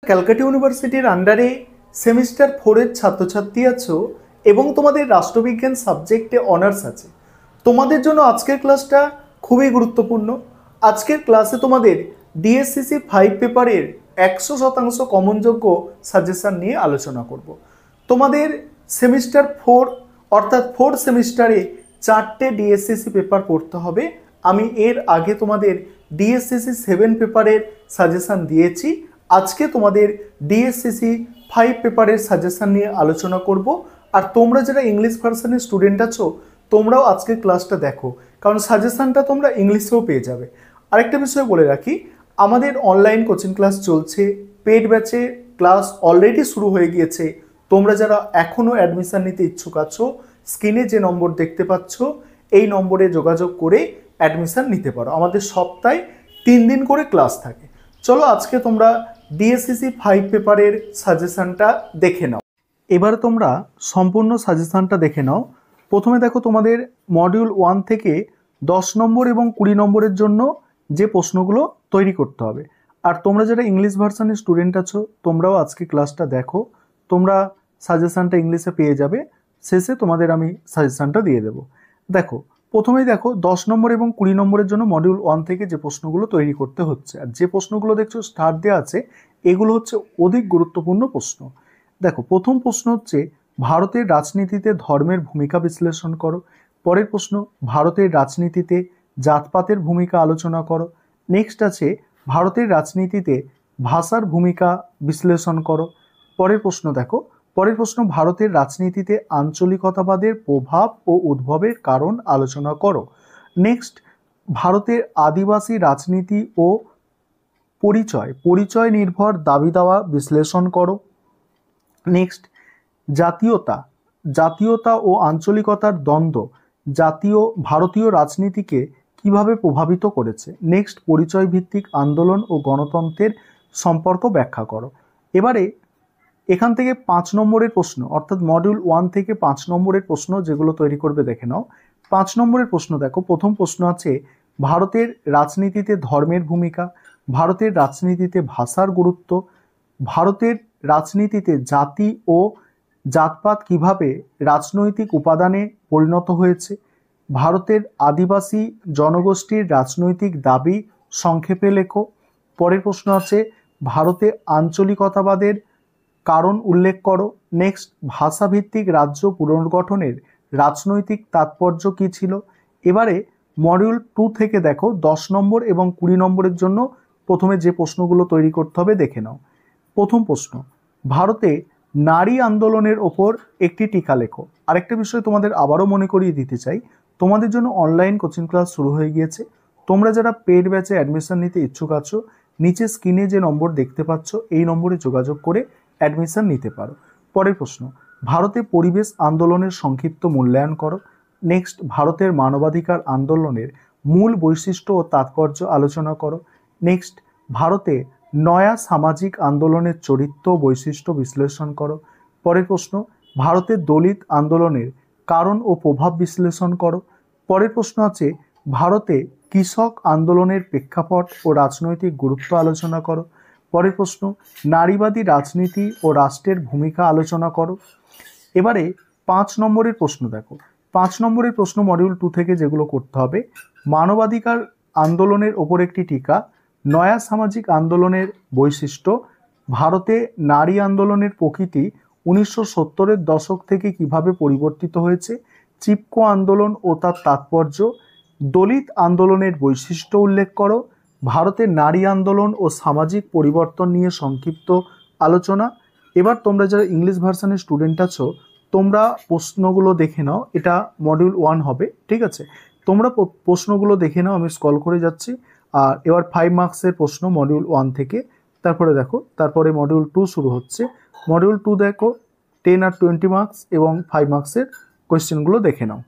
ক্যালকাটা ইউনিভার্সিটির আন্ডারে সেমিস্টার 4 এর ছাত্রছাত্রী আছো এবং তোমাদের রাষ্ট্রবিজ্ঞান সাবজেক্টে অনার্স আছে, তোমাদের জন্য আজকের ক্লাসটা খুবই গুরুত্বপূর্ণ। আজকের ক্লাসে তোমাদের ডিএসসিসি 5 পেপারের 100% কমনযোগ্য সাজেশন নিয়ে আলোচনা করব। তোমাদের সেমিস্টার 4 অর্থাৎ 4 সেমিস্টারে 4টে ডিএসসিসি পেপার পড়তে হবে। আমি এর আগে তোমাদের ডিএসসিসি 7 পেপারের সাজেশন দিয়েছি। আজকে তোমাদের ডিএসসিসি 5 পেপারের সাজেশন নিয়ে আলোচনা করব। আর তোমরা যারা ইংলিশ ভার্সনের স্টুডেন্ট আছো, তোমরাও আজকের ক্লাসটা দেখো, কারণ সাজেশনটা তোমরা ইংলিশেও পেয়ে যাবে। আরেকটা বিষয় বলে রাখি, আমাদের অনলাইন কোচিং ক্লাস চলছে, পেড ব্যাচে ক্লাস অলরেডি শুরু হয়ে গিয়েছে। তোমরা যারা এখনও অ্যাডমিশন নিতে ইচ্ছুক আছো, স্ক্রিনে যে নম্বর দেখতে পাচ্ছ এই নম্বরে যোগাযোগ করে অ্যাডমিশন নিতে পারো। আমাদের সপ্তাহে 3 দিন করে ক্লাস থাকে। চলো আজকে তোমরা ডিএসসিসি 5 পেপারের সাজেশনটা দেখে নাও। এবার তোমরা সম্পূর্ণ সাজেশনটা দেখে নাও। প্রথমে দেখো, তোমাদের মডিউল 1 থেকে 10 নম্বর এবং 20 নম্বরের জন্য যে প্রশ্নগুলো তৈরি করতে হবে। আর তোমরা যারা ইংলিশ ভার্সনের স্টুডেন্ট আছো, তোমরাও আজকে ক্লাসটা দেখো, তোমরা সাজেশনটা ইংলিশে পেয়ে যাবে। শেষে তোমাদের আমি সাজেশনটা দিয়ে দেবো। দেখো, প্রথমেই দেখো 10 নম্বর এবং 20 নম্বরের জন্য মডিউল 1 থেকে যে প্রশ্নগুলো তৈরি করতে হচ্ছে, আর যে প্রশ্নগুলো দেখছো স্টার দেওয়া আছে, এগুলো হচ্ছে অধিক গুরুত্বপূর্ণ প্রশ্ন। দেখো, প্রথম প্রশ্ন হচ্ছে ভারতের রাজনীতিতে ধর্মের ভূমিকা বিশ্লেষণ করো। পরের প্রশ্ন, ভারতের রাজনীতিতে জাতপাতের ভূমিকা আলোচনা করো। নেক্সট আছে ভারতের রাজনীতিতে ভাষার ভূমিকা বিশ্লেষণ করো। পরের প্রশ্ন দেখো, পরের প্রশ্ন, ভারতের রাজনীতিতে আঞ্চলিকতাবাদের প্রভাব ও উদ্ভবের কারণ আলোচনা করো। নেক্সট, ভারতের আদিবাসী রাজনীতি ও পরিচয় নির্ভর দাবি দাওয়া বিশ্লেষণ করো। নেক্সট, জাতীয়তা ও আঞ্চলিকতার দ্বন্দ্ব ভারতীয় রাজনীতিকে কিভাবে প্রভাবিত করেছে। নেক্সট, পরিচয় ভিত্তিক আন্দোলন ও গণতন্ত্রের সম্পর্ক ব্যাখ্যা করো। এবারে এখান থেকে 5 নম্বরের প্রশ্ন, অর্থাৎ মডিউল 1 থেকে 5 নম্বরের প্রশ্ন যেগুলো তৈরি করবে দেখে নাও। 5 নম্বরের প্রশ্ন দেখো, প্রথম প্রশ্ন আছে ভারতের রাজনীতিতে ধর্মের ভূমিকা, ভারতের রাজনীতিতে ভাষার গুরুত্ব, ভারতের রাজনীতিতে জাতি ও জাতপাত কিভাবে রাজনৈতিক উপাদানে পরিণত হয়েছে, ভারতের আদিবাসী জনগোষ্ঠীর রাজনৈতিক দাবি সংক্ষেপে লেখো। পরের প্রশ্ন আছে ভারতে আঞ্চলিকতাবাদের কারণ উল্লেখ করো। নেক্সট, ভাষাভিত্তিক রাজ্য পুনর্গঠনের রাজনৈতিক তাৎপর্য কী ছিল। এবারে মডিউল 2 থেকে দেখো 10 নম্বর এবং 20 নম্বরের জন্য প্রথমে যে প্রশ্নগুলো তৈরি করতে হবে দেখে নাও। প্রথম প্রশ্ন, ভারতে নারী আন্দোলনের ওপর একটি টিকা লেখো। আরেকটা বিষয় তোমাদের আবারও মনে করিয়ে দিতে চাই, তোমাদের জন্য অনলাইন কোচিং ক্লাস শুরু হয়ে গিয়েছে। তোমরা যারা পেড ব্যাচে অ্যাডমিশন নিতে ইচ্ছুক আছো, নিচে স্ক্রিনে যে নম্বর দেখতে পাচ্ছ এই নম্বরে যোগাযোগ করে অ্যাডমিশন নিতে পারো। পরের প্রশ্ন, ভারতে পরিবেশ আন্দোলনের সংক্ষিপ্ত মূল্যায়ন করো। নেক্সট, ভারতের মানবাধিকার আন্দোলনের মূল বৈশিষ্ট্য ও তাৎপর্য আলোচনা করো। নেক্সট, ভারতে নয়া সামাজিক আন্দোলনের চরিত্র বৈশিষ্ট্য বিশ্লেষণ করো। পরের প্রশ্ন, ভারতের দলিত আন্দোলনের কারণ ও প্রভাব বিশ্লেষণ করো। পরের প্রশ্ন আছে ভারতে কৃষক আন্দোলনের প্রেক্ষাপট ও রাজনৈতিক গুরুত্ব আলোচনা করো। পরের প্রশ্ন, নারীবাদী রাজনীতি ও রাষ্ট্রের ভূমিকা আলোচনা করো। এবারে 5 নম্বরের প্রশ্ন দেখো, 5 নম্বরের প্রশ্ন মডিউল 2 থেকে যেগুলো করতে হবে, মানবাধিকার আন্দোলনের ওপর একটি টিকা, নয়া সামাজিক আন্দোলনের বৈশিষ্ট্য, ভারতে নারী আন্দোলনের প্রকৃতি 1970-এর দশক থেকে কিভাবে পরিবর্তিত হয়েছে, চিপকো আন্দোলন ও তার তাৎপর্য, দলিত আন্দোলনের বৈশিষ্ট্য উল্লেখ করো, ভারতের নারী আন্দোলন ও সামাজিক পরিবর্তন নিয়ে সংক্ষিপ্ত আলোচনা। এবার তোমরা যারা ইংলিশ ভার্সনের স্টুডেন্ট আছো, তোমরা প্রশ্নগুলো দেখে নাও। এটা মডিউল 1 হবে, ঠিক আছে? তোমরা প্রশ্নগুলো দেখে নাও, আমি স্ক্রল করে যাচ্ছি। আর এবার 5 মার্কসের প্রশ্ন মডিউল 1 থেকে। তারপরে দেখো, তারপরে মডিউল 2 শুরু হচ্ছে। মডিউল 2 দেখো 10 আর 20 মার্কস এবং 5 মার্কসের কোয়েশ্চেনগুলো দেখে নাও।